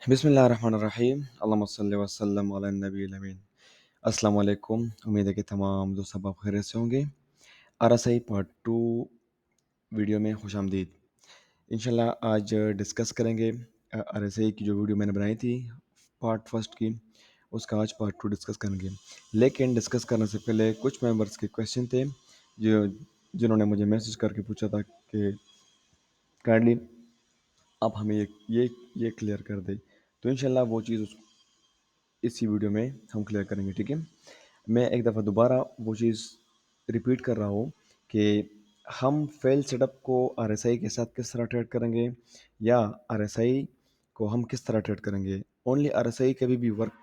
बिस्मिल्लाहिर्रहमानिर्रहीम अल्लाहुम्मा सल्लि व सल्लम अला नबील अमीन। अस्सलाम वालेकुम। उम्मीद है कि तमाम दोस्त अब खैरियत से होंगे। आरएसआई पार्ट 2 वीडियो में खुशामदीद। इंशाल्लाह आज डिस्कस करेंगे आरएसआई की जो वीडियो मैंने बनाई थी पार्ट फर्स्ट की, उसका आज पार्ट 2 डिस्कस करेंगे। लेकिन डिस्कस करने से पहले कुछ मेंबर्स के क्वेश्चन थे जो जिन्होंने मुझे मैसेज करके पूछा था कि काइंडली आप हमें ये क्लियर कर दें। तो इंशाल्लाह वो चीज़ इसी वीडियो में हम क्लियर करेंगे, ठीक है। मैं एक दफ़ा दोबारा वो चीज़ रिपीट कर रहा हूँ कि हम फेल सेटअप को आरएसआई के साथ किस तरह ट्रेड करेंगे या आरएसआई को हम किस तरह ट्रेड करेंगे। ओनली आरएसआई कभी भी वर्क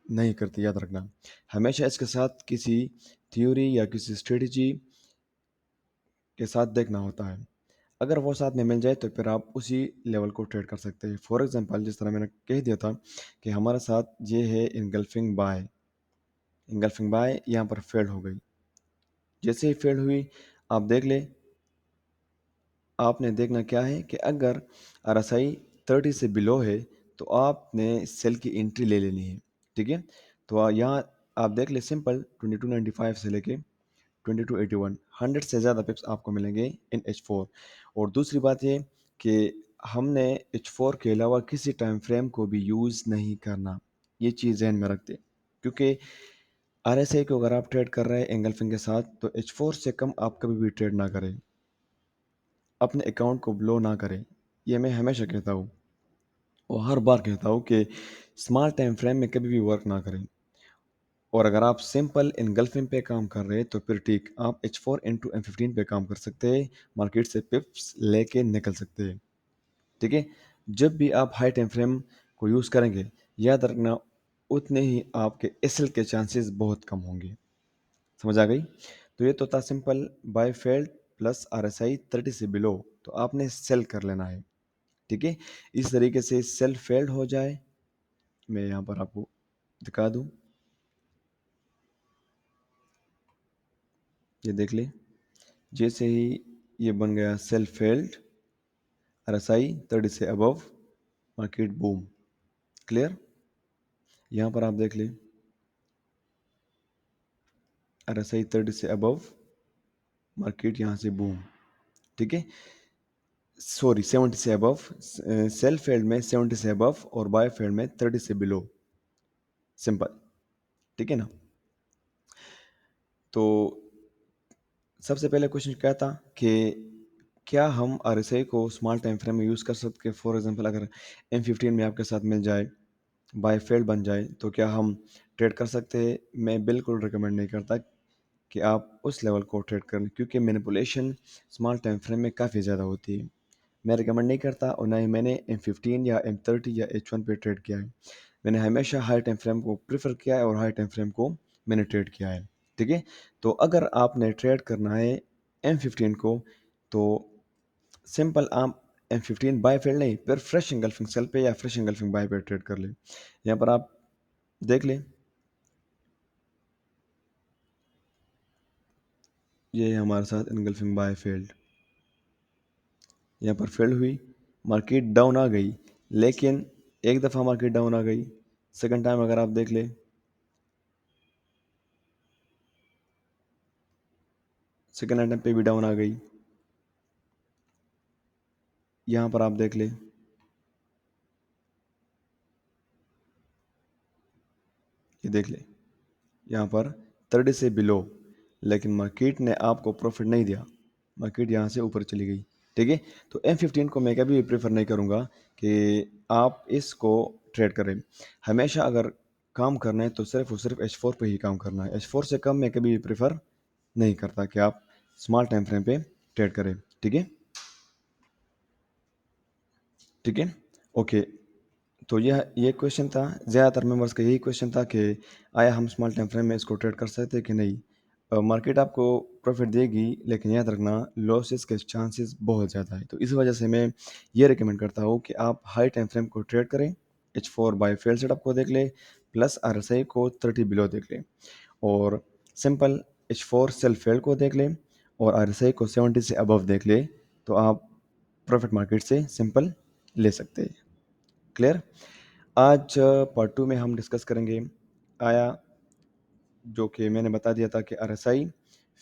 नहीं करती, याद रखना। हमेशा इसके साथ किसी थ्योरी या किसी स्ट्रेटजी के साथ देखना होता है। अगर वो साथ में मिल जाए तो फिर आप उसी लेवल को ट्रेड कर सकते हैं। फॉर एग्जांपल, जिस तरह मैंने कह दिया था कि हमारे साथ ये है इनगल्फिंग बाय यहाँ पर फेल हो गई। जैसे ही फेल हुई, आप देख ले, आपने देखना क्या है कि अगर आरएसआई 30 से बिलो है तो आपने सेल की एंट्री ले लेनी है, ठीक है। तो यहाँ आप देख ले, सिंपल 2295 से लेके 2281, 100 से ज़्यादा पिप्स आपको मिलेंगे इन H4। और दूसरी बात ये कि हमने H4 के अलावा किसी टाइम फ्रेम को भी यूज़ नहीं करना। ये चीज़ ध्यान में रखते, क्योंकि आरएसआई को अगर आप ट्रेड कर रहे हैं एंगल्फिंग के साथ तो H4 से कम आप कभी भी ट्रेड ना करें, अपने अकाउंट को ब्लो ना करें। ये मैं हमेशा कहता हूँ और हर बार कहता हूँ कि स्मॉल टाइम फ्रेम में कभी भी वर्क ना करें। और अगर आप सिंपल इनगल्फिंग पे काम कर रहे हैं तो फिर ठीक, आप H4 इंटू M15 पे काम कर सकते हैं, मार्केट से पिप्स लेके निकल सकते हैं, ठीक है। जब भी आप हाई टाइम फ्रेम को यूज़ करेंगे, याद रखना उतने ही आपके एसएल के चांसेस बहुत कम होंगे। समझ आ गई? तो ये तो था simple buy failed plus RSI 30 से बिलो, तो आपने सेल कर लेना है, ठीक है। इस तरीके से सेल फेल्ड हो जाए, मैं यहाँ पर आपको दिखा दूँ, ये देख ले। जैसे ही ये बन गया सेल फेल्ड, आरएसआई 30 से अबव, मार्केट बूम। क्लियर? यहाँ पर आप देख ले, आरएसआई 30 से अबव, मार्केट यहाँ से बूम, ठीक है। सॉरी, 70 से अबव, सेल फील्ड में 70 से अबव और बाय फील्ड में 30 से बिलो, सिंपल, ठीक है ना। तो सबसे पहले क्वेश्चन क्या था कि क्या हम आरएसआई को स्मॉल टाइम फ्रेम में यूज़ कर सकते हैं। फॉर एग्जांपल, अगर M15 में आपके साथ मिल जाए, बाय फील्ड बन जाए, तो क्या हम ट्रेड कर सकते हैं। मैं बिल्कुल रिकमेंड नहीं करता कि आप उस लेवल को ट्रेड करें, क्योंकि मैनिपुलेशन स्मॉल टाइम फ्रेम में काफ़ी ज़्यादा होती है। मैं रिकमेंड नहीं करता और ना ही मैंने M15 या M30 या H1 पे ट्रेड किया है। मैंने हमेशा हाई टाइम फ्रेम को प्रेफर किया है और हाई टाइम फ्रेम को मैंने ट्रेड किया है, ठीक है। तो अगर आपने ट्रेड करना है M15 को, तो सिंपल आप M15 बाय फील्ड नहीं, फिर फ्रेश इंगल्फिंग सेल पे या फ्रेश इंगल्फिंग बाय पे ट्रेड कर ले। यहाँ पर आप देख लें, ये है हमारे साथ इनगल्फिंग बाय फील्ड। यहाँ पर फेल्ड हुई, मार्केट डाउन आ गई, लेकिन एक दफ़ा मार्केट डाउन आ गई, सेकंड टाइम अगर आप देख ले, सेकंड अटेम्प्ट पे भी डाउन आ गई। यहाँ पर आप देख ले, ये देख ले, यहाँ पर 30 से बिलो, लेकिन मार्केट ने आपको प्रॉफिट नहीं दिया, मार्केट यहाँ से ऊपर चली गई, ठीक है। तो M15 को मैं कभी भी प्रेफर नहीं करूँगा कि आप इसको ट्रेड करें। हमेशा अगर काम करना है तो सिर्फ और सिर्फ H4 पे ही काम करना है। H4 से कम मैं कभी भी प्रेफर नहीं करता कि आप स्मॉल टाइम फ्रेम पे ट्रेड करें, ठीक है, ठीक है। ओके, तो यह ये क्वेश्चन था, ज़्यादातर मेंबर्स का यही क्वेश्चन था कि आया हम स्मॉल टाइम फ्रेम में इसको ट्रेड कर सकते हैं कि नहीं। मार्केट आपको प्रॉफिट देगी, लेकिन याद रखना लॉसेस के चांसेस बहुत ज़्यादा है। तो इस वजह से मैं ये रिकमेंड करता हूँ कि आप हाई टाइम फ्रेम को ट्रेड करें, H4 बाय फेल सेटअप को देख ले, प्लस RSI को 30 बिलो देख ले, और सिंपल H4 सेल फेल को देख ले और RSI को 70 से अबव देख ले, तो आप प्रॉफिट मार्केट से सिंपल ले सकते हैं। क्लियर? आज पार्ट टू में हम डिस्कस करेंगे आया जो कि मैंने बता दिया था कि आर एस आई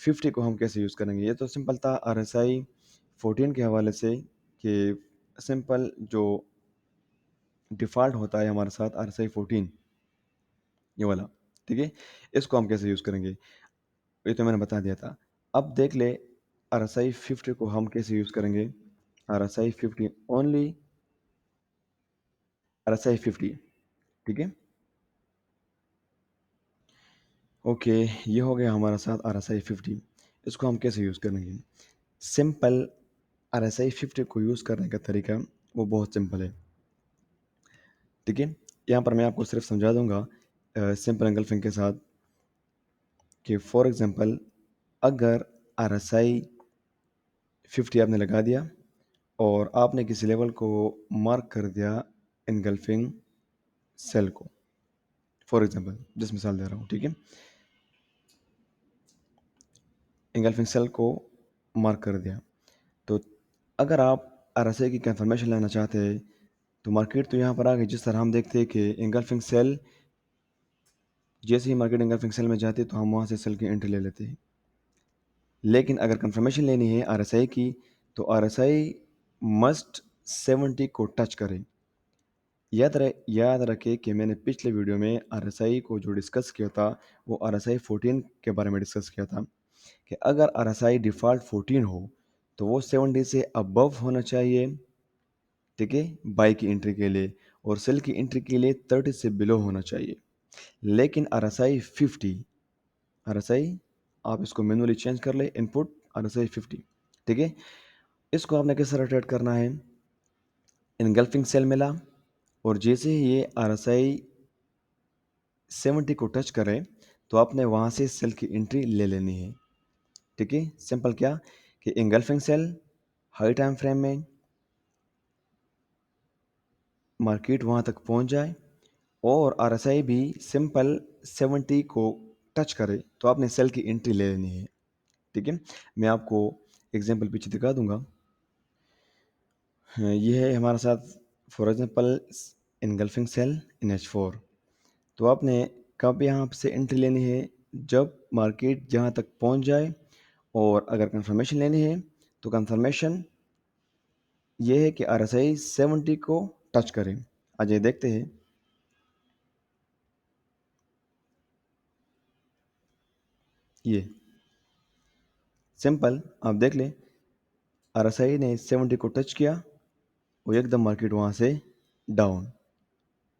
50 को हम कैसे यूज़ करेंगे। ये तो सिंपल था आर एस आई 14 के हवाले से कि सिंपल जो डिफ़ॉल्ट होता है हमारे साथ आर एस आई 14 ये वाला, ठीक है। इसको हम कैसे यूज़ करेंगे ये तो मैंने बता दिया था। अब देख ले आर एस आई 50 को हम कैसे यूज़ करेंगे। R S I 50 only R S I 50, ठीक है। ओके, ये हो गया हमारा साथ आर एस आई 50। इसको हम कैसे यूज़ करेंगे। सिंपल आर एस आई 50 को यूज़ करने का तरीका वो बहुत सिंपल है, ठीक है। यहाँ पर मैं आपको सिर्फ समझा दूंगा सिंपल एंगल्फिंग के साथ कि फॉर एग्जांपल अगर आर एस आई 50 आपने लगा दिया और आपने किसी लेवल को मार्क कर दिया एंगल्फिंग सेल को, फॉर एग्जांपल जिस मिसाल दे रहा हूँ, ठीक है। एंगल्फिंग सेल को मार्क कर दिया, तो अगर आप आर एस आई की कंफर्मेशन लेना चाहते हैं तो मार्केट तो यहाँ पर आ गई। जिस तरह हम देखते हैं कि एंगल्फिंग सेल, जैसे ही मार्केट एंगल्फिंग सेल में जाती है तो हम वहाँ से सेल की एंट्री ले लेते हैं। लेकिन अगर कंफर्मेशन लेनी है आर एस आई की तो आर एस आई मस्ट 70 को टच करे। याद रखे कि मैंने पिछले वीडियो में आर एस आई को जो डिस्कस किया था वो आर एस आई 14 के बारे में डिस्कस किया था कि अगर आर एस आई डिफ़ॉल्ट 14 हो तो वो 70 से अबव होना चाहिए, ठीक है, बाई की एंट्री के लिए, और सेल की एंट्री के लिए 30 से बिलो होना चाहिए। लेकिन R S I 50, R S I आप इसको मैनुअली चेंज कर ले, इनपुट आर एस आई 50, ठीक है। इसको आपने किस तरह ट्रेड करना है। इनगल्फिंग सेल मिला और जैसे ही ये आर एस आई 70 को टच करे तो आपने वहाँ से सेल की एंट्री ले लेनी है, ठीक है। सिंपल क्या कि engulfing sell high time frame में मार्केट वहाँ तक पहुँच जाए और आर एस आई भी सिंपल 70 को टच करे तो आपने सेल की एंट्री ले लेनी है, ठीक है। मैं आपको एग्जांपल पीछे दिखा दूंगा। हाँ, ये है हमारे साथ for example engulfing sell in H4। तो आपने कब यहाँ से एंट्री लेनी है, जब मार्केट जहाँ तक पहुँच जाए। और अगर कंफर्मेशन लेनी है तो कंफर्मेशन ये है कि आर एस आई 70 को टच करें। आज ये देखते हैं। ये सिंपल आप देख लें, आर एस आई ने 70 को टच किया और एकदम मार्केट वहाँ से डाउन,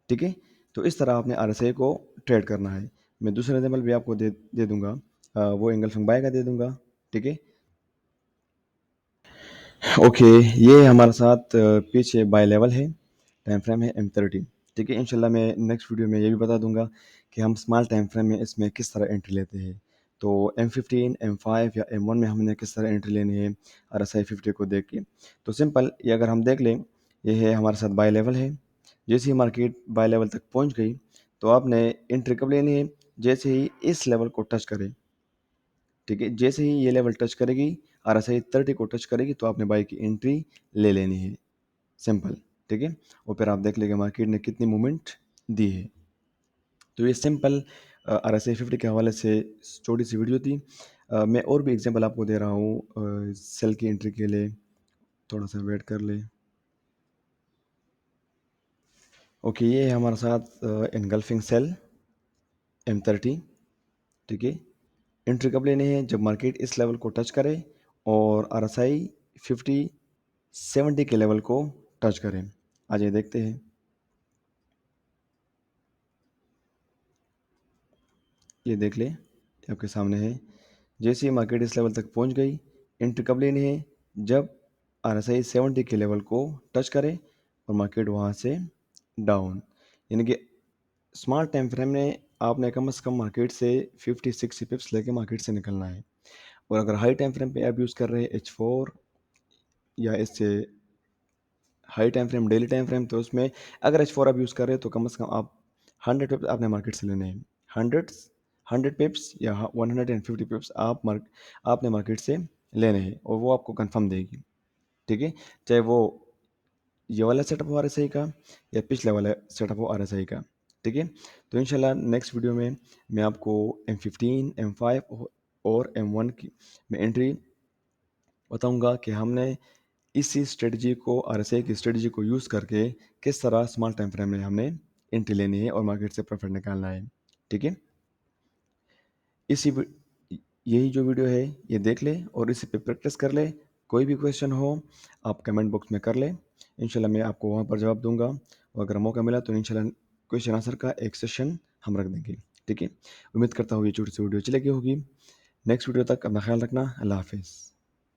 ठीक है। तो इस तरह आपने आर एस आई को ट्रेड करना है। मैं दूसरा एग्जाम्पल भी आपको दे दूंगा, वो एंगल्फिंग बाय का दे दूंगा, ठीक है। ओके, ये हमारे साथ पीछे बाय लेवल है, टाइम फ्रेम है M30, ठीक है। इंशाल्लाह मैं नेक्स्ट वीडियो में ये भी बता दूंगा कि हम स्मॉल टाइम फ्रेम में इसमें किस तरह एंट्री लेते हैं। तो M15 M5 या M1 में हमने किस तरह एंट्री लेनी है आर एस आई 50 को देख के। तो सिंपल ये अगर हम देख लें, ये है हमारे साथ बाय लेवल है। जैसे ही मार्केट बाय लेवल तक पहुंच गई तो आपने एंट्री कब लेनी है, जैसे ही इस लेवल को टच करे, ठीक है। जैसे ही ये लेवल टच करेगी, आर एस आई 30 को टच करेगी तो आपने बाई की एंट्री ले लेनी है, सिंपल, ठीक है। और फिर आप देख लेंगे मार्केट ने कितनी मूवमेंट दी है। तो ये सिंपल आर एस आई 50 के हवाले से छोटी सी वीडियो थी। मैं और भी एग्जांपल आपको दे रहा हूँ सेल की एंट्री के लिए, थोड़ा सा वेट कर ले। ओके, ये है हमारे साथ इनगल्फिंग सेल M30, ठीक है। एंट्री कब लेनी है, जब मार्केट इस लेवल को टच करे और आर एस आई 50 70 के लेवल को टच करें। आज ये देखते हैं। ये देख ले, ये आपके सामने है। जैसे ही मार्केट इस लेवल तक पहुंच गई, एंट्री कब लेनी है, जब आर एस आई 70 के लेवल को टच करे और मार्केट वहाँ से डाउन, यानी कि स्मार्ट टाइम फ्रेम में आपने कम से कम मार्केट से 50-60 पिप्स लेके मार्केट से निकलना है। और अगर हाई टाइम फ्रेम पे आप यूज़ कर रहे हैं H4 या इससे high time frame, daily time frame, तो उसमें अगर H4 आप यूज़ कर रहे हैं तो कम से कम आप 100 पिप्स आपने मार्केट से लेने हैं। 100 पिप्स या 150 पिप्स आपने मार्केट से लेने हैं और वो आपको कंफर्म देगी, ठीक है। चाहे वो ये वाला सेटअप हो RSI का या पिछले वाला सेटअप हो RSI का, ठीक है। तो इंशाल्लाह नेक्स्ट वीडियो में मैं आपको M15 M5 और M1 की में एंट्री बताऊंगा कि हमने इसी स्ट्रेटजी को RSI की स्ट्रेटजी को यूज़ करके किस तरह स्मॉल टाइम फ्रेम में हमने एंट्री लेनी है और मार्केट से प्रॉफिट निकालना है, ठीक है। इसी यही जो वीडियो है ये देख ले और इसी पे प्रैक्टिस कर ले। कोई भी क्वेश्चन हो आप कमेंट बॉक्स में कर ले, इंशाल्लाह मैं आपको वहाँ पर जवाब दूंगा। और अगर मौका मिला तो इंशाल्लाह क्वेश्चन आंसर का एक सेशन हम रख देंगे, ठीक है। उम्मीद करता हूँ ये छोटी सी वीडियो अच्छी लगी होगी। नेक्स्ट वीडियो तक अपना ख्याल रखना। अल्लाह हाफिज़।